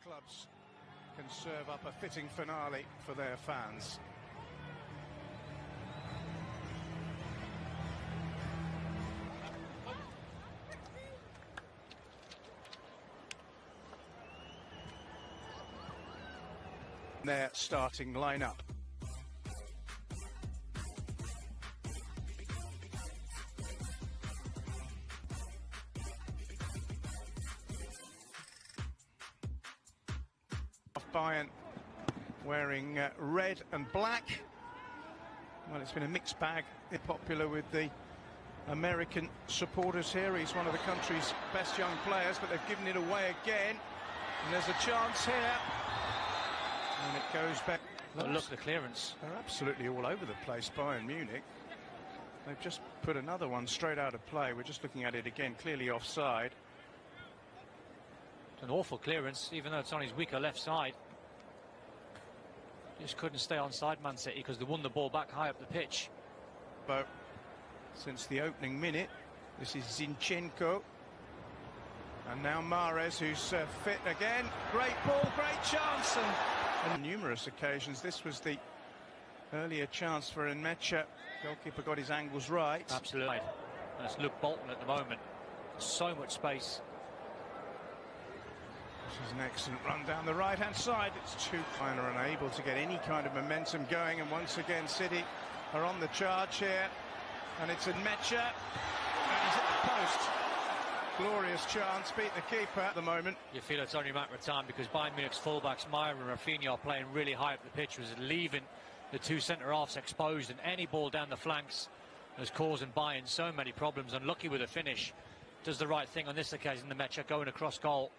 clubs can serve up a fitting finale for their fans. Their starting lineup. Bayern wearing red and black. Well, it's been a mixed bag. They're popular with the American supporters here. He's one of the country's best young players, but they've given it away again. And there's a chance here. And it goes back. Look at the clearance. They're absolutely all over the place, Bayern Munich. They've just put another one straight out of play. We're just looking at it again, clearly offside. An awful clearance, even though it's on his weaker left side. Just couldn't stay onside, Man City, because they won the ball back high up the pitch. But since the opening minute, this is Zinchenko. And now Mahrez, who's fit again. Great ball, great chance. And on numerous occasions, this was the earlier chance for Nmecha. Goalkeeper got his angles right. Absolutely. That's Luke Bolton at the moment. So much space. This is an excellent run down the right-hand side. It's too kind or unable to get any kind of momentum going. And once again, City are on the charge here. And it's Nmecha. And he's at the post. Glorious chance, beat the keeper at the moment. You feel it's only a matter of time because Bayern Munich's fullbacks, Meyer and Rafinha, are playing really high up the pitch, was leaving the two centre-halves exposed, and any ball down the flanks is causing Bayern so many problems. Unlucky with a finish. Does the right thing on this occasion, Nmecha going across goal.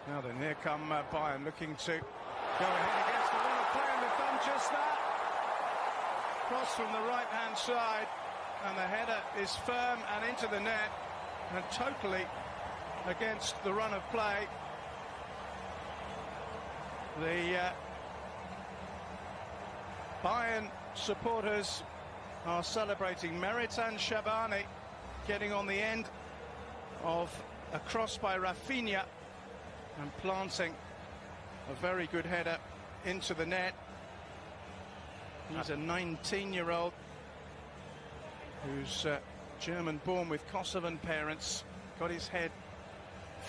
Now then, here come Bayern looking to go ahead against the run of play, and they've done just that. Cross from the right-hand side, and the header is firm and into the net, and totally against the run of play. The Bayern supporters are celebrating Meritan Shabani getting on the end of a cross by Rafinha and planting a very good header into the net. He's a 19-year-old who's German-born with Kosovan parents. Got his head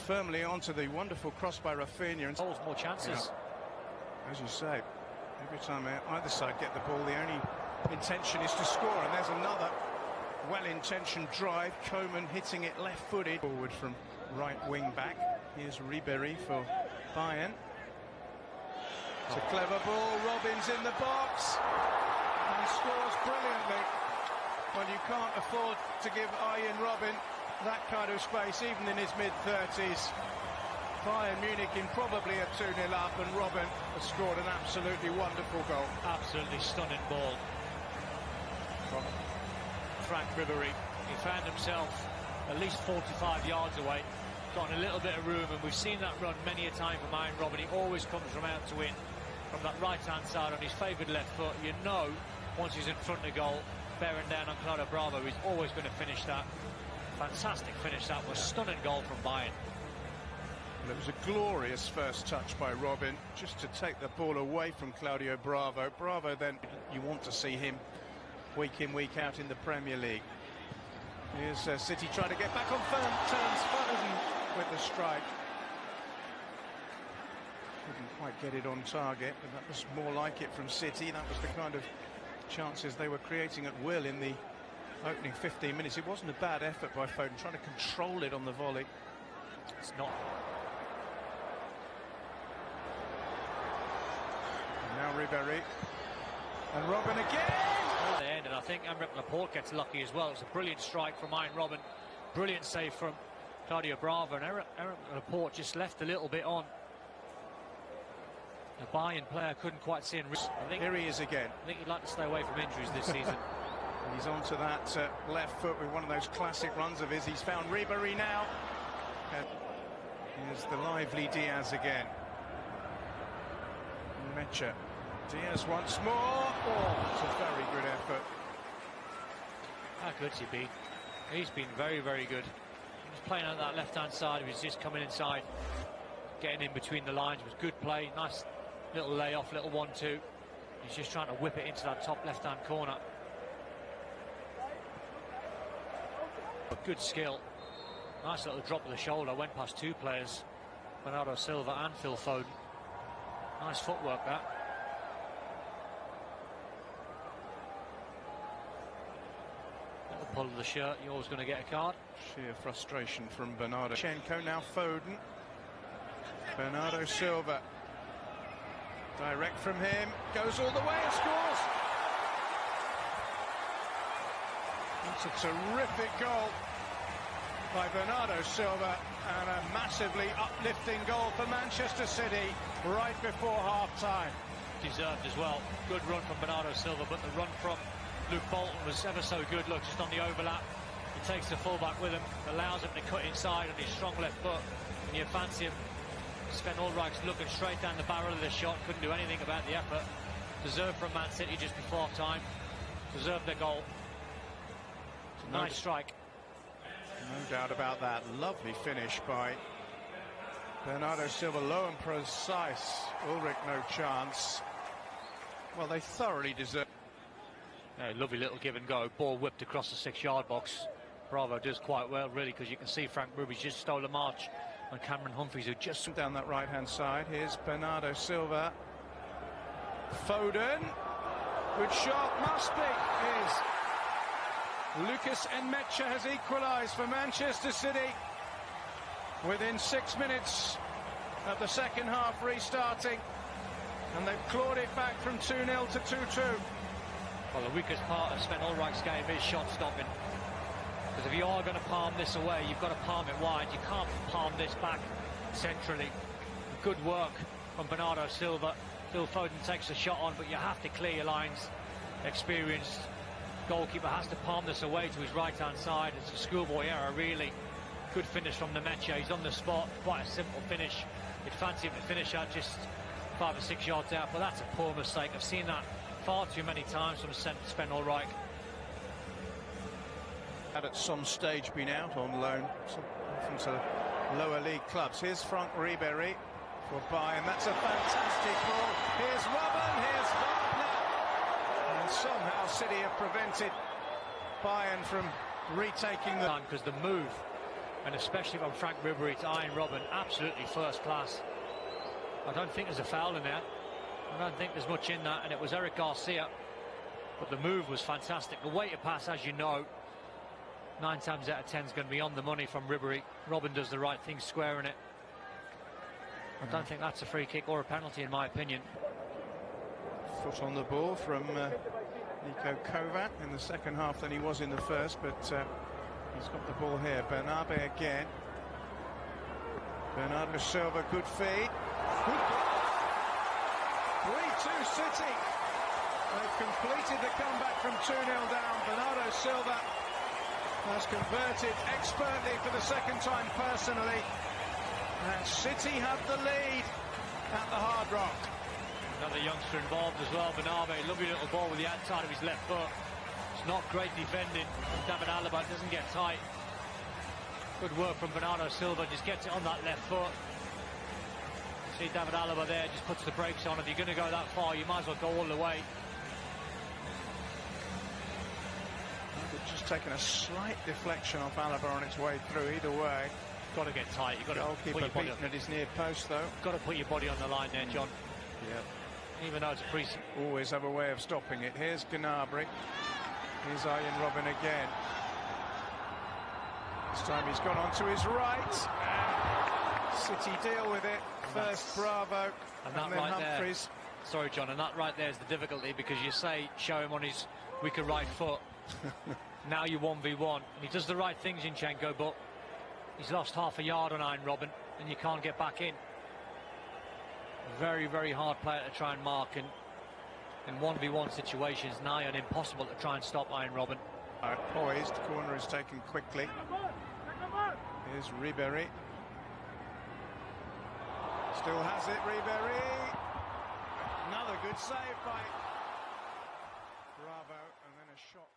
firmly onto the wonderful cross by Rafinha. And holds more chances. Yeah. As you say, every time either side get the ball, the only intention is to score. And there's another well-intentioned drive. Coman hitting it left-footed. Forward from right wing back. Here's Ribéry for Bayern. It's a clever ball. Robin's in the box. And he scores brilliantly. Well, you can't afford to give Arjen Robben that kind of space, even in his mid-30s. Bayern Munich in probably a 2-0 up, and Robben has scored an absolutely wonderful goal. Absolutely stunning ball from Frank Ribéry. He found himself at least 45 yards away, got a little bit of room, and we've seen that run many a time from Arjen Robben. He always comes from out to in, from that right-hand side on his favoured left foot. You know, once he's in front of goal, bearing down on Claudio Bravo, he's always going to finish that. Fantastic finish that was. Stunning goal from Bayern. Well, it was a glorious first touch by Robben, just to take the ball away from Claudio Bravo. Bravo, then, you want to see him week in, week out in the Premier League. Here's City trying to get back on firm terms. Foden with the strike. Couldn't quite get it on target, but that was more like it from City. That was the kind of chances they were creating at will in the opening 15 minutes. It wasn't a bad effort by Foden, trying to control it on the volley. It's not. And now Ribéry. And Robben again! At the end, and I think Aymeric Laporte gets lucky as well. It's a brilliant strike from Arjen Robben. Brilliant save from Claudio Bravo, and Aymeric Laporte just left a little bit on. The Bayern player couldn't quite see him. Here he is again. I think he'd like to stay away from injuries this season. He's onto that left foot with one of those classic runs of his. He's found Ribéry now. Here's the lively Diaz again. Nmecha. Diaz once more. Oh, it's a very good effort. How good's he been? He's been very, very good. He was playing on that left-hand side. He was just coming inside, getting in between the lines. It was good play. Nice little layoff, little 1-2. He's just trying to whip it into that top left-hand corner. But good skill. Nice little drop of the shoulder. Went past two players, Bernardo Silva and Phil Foden. Nice footwork, that. Little pull of the shirt. You're always going to get a card. Sheer frustration from Bernardo. Chenko, now Foden. Bernardo Silva. Direct from him. Goes all the way and scores. It's a terrific goal by Bernardo Silva and a massively uplifting goal for Manchester City right before half-time. Deserved as well. Good run from Bernardo Silva, but the run from Luke Bolton was ever so good. Look, just on the overlap. He takes the fullback with him, allows him to cut inside on his strong left foot. And you fancy him. Sven Ulreich's looking straight down the barrel of the shot. Couldn't do anything about the effort. Deserved from Man City just before half-time. Deserved their goal. It's a nice strike. No doubt about that. Lovely finish by Bernardo Silva. Low and precise. Ulrich no chance. Well, they thoroughly deserve. Yeah, lovely little give and go. Ball whipped across the 6-yard box. Bravo does quite well, really, because you can see Frank Ruby's just stole a march on Cameron Humphreys, who just down that right-hand side. Here's Bernardo Silva. Foden. Good shot. Must be. Is Lucas Nmecha has equalised for Manchester City within 6 minutes of the second half restarting, and they've clawed it back from 2-0 to 2-2. Well, the weakest part of Sven Ulreich's game is shot stopping. Because if you are going to palm this away, you've got to palm it wide. You can't palm this back centrally. Good work from Bernardo Silva. Phil Foden takes the shot on, but you have to clear your lines. Experienced goalkeeper has to palm this away to his right-hand side. It's a schoolboy error, really. Good finish from Nmecha. He's on the spot. Quite a simple finish. You'd fancy him to finish out just 5 or 6 yards out, but that's a poor mistake. I've seen that far too many times from Sven Ulreich. Had at some stage been out on loan from to lower league clubs. Here's Frank Ribéry for Bayern. That's a fantastic ball. Here's Robben. Here's Wagner. And somehow City have prevented Bayern from retaking the... Because the move, and especially from Frank Ribéry to Arjen Robben, absolutely first class. I don't think there's a foul in there. I don't think there's much in that, and it was Eric Garcia. But the move was fantastic. The way to pass, as you know, 9 times out of 10 is going to be on the money from Ribéry. Robben does the right thing, squaring it. I don't think that's a free kick or a penalty, in my opinion. Foot on the ball from Niko Kovac in the second half than he was in the first, but he's got the ball here. Bernabe again. Bernardo Silva, good feed. Good goal. 3-2 City. They've completed the comeback from 2-0 down. Bernardo Silva has converted expertly for the second time personally. And City have the lead at the Hard Rock. Another youngster involved as well, Bernabe. Lovely little ball with the outside of his left foot. It's not great defending from David Alaba. It doesn't get tight. Good work from Bernardo Silva. Just gets it on that left foot. You see David Alaba there, just puts the brakes on. If you're going to go that far, you might as well go all the way. Just taken a slight deflection off Alaba on its way through. Either way, got to get tight. You've got to goalkeeper put your body beaten at his near post, though. Got to put your body on the line there, John. Yeah. Even though it's a pre. Always have a way of stopping it. Here's Gnabry. Here's Arjen Robben again. This time he's gone on to his right. And City deal with it. First Bravo, and then right Humphreys. There. Sorry, John, and that right there is the difficulty, because you say show him on his weaker right foot. Now you 1v1, and he does the right things, Zinchenko, but he's lost half a yard on Arjen Robben, and you can't get back in. Very, very hard player to try and mark, and in 1v1 situations, nigh on impossible to try and stop Arjen Robben. Poised, corner is taken quickly. Here's Ribéry. Still has it, Ribéry. Another good save by Bravo, and then a shot.